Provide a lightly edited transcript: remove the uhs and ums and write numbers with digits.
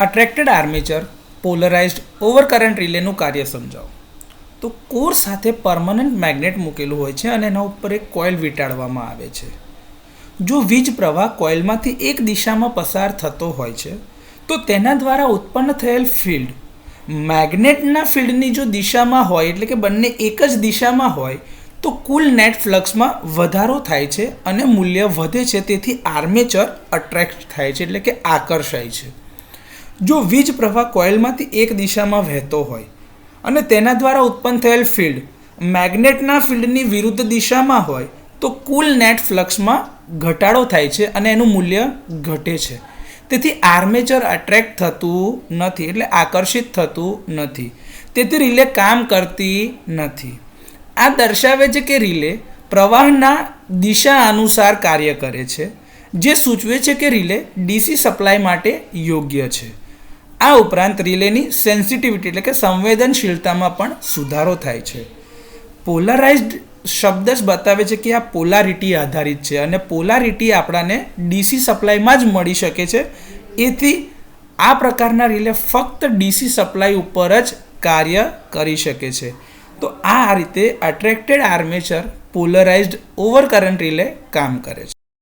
Attracted armature polarised ઓવરકરન્ટ રિલેનું કાર્ય સમજાવો. તો કોર સાથે પરમનન્ટ મેગ્નેટ મૂકેલું હોય છે અને એના ઉપર એક કોઇલ વીંટાળવામાં આવે છે. જો વીજ પ્રવાહ કોઇલમાંથી એક દિશામાં પસાર થતો હોય છે તો તેના દ્વારા ઉત્પન્ન થયેલ ફિલ્ડ મેગ્નેટના ફિલ્ડની જો દિશામાં હોય, એટલે કે બંને એક જ દિશામાં હોય, તો કુલ નેટ ફ્લક્સમાં વધારો થાય છે અને મૂલ્ય વધે છે. તેથી આર્મેચર અટ્રેક્ટ થાય છે, એટલે કે આકર્ષાય છે. જો વીજ પ્રવાહ કોઇલમાંથી એક દિશામાં વહેતો હોય અને તેના દ્વારા ઉત્પન્ન થયેલ ફિલ્ડ મેગ્નેટના ફિલ્ડની વિરુદ્ધ દિશામાં હોય તો કુલ નેટ ફ્લક્સમાં ઘટાડો થાય છે અને એનું મૂલ્ય ઘટે છે. તેથી આર્મેચર અટ્રેક્ટ થતું નથી, એટલે આકર્ષિત થતું નથી. તેથી રિલે કામ કરતી નથી. આ દર્શાવે છે કે રિલે પ્રવાહના દિશા અનુસાર કાર્ય કરે છે, જે સૂચવે છે કે રિલે ડીસી સપ્લાય માટે યોગ્ય છે. આ ઉપરાંત રિલેની સેન્સિટિવિટી એટલે કે સંવેદનશીલતામાં પણ સુધારો થાય છે. પોલરાઇઝ્ડ શબ્દ જ બતાવે છે કે આ પોલારિટી આધારિત છે અને પોલારિટી આપણાને ડીસી સપ્લાયમાં જ મળી શકે છે. એથી આ પ્રકારના રિલે ફક્ત ડીસી સપ્લાય ઉપર જ કાર્ય કરી શકે છે. તો આ રીતે અટ્રેક્ટેડ આર્મેચર પોલરાઇઝ્ડ ઓવરકરન્ટ રિલે કામ કરે છે.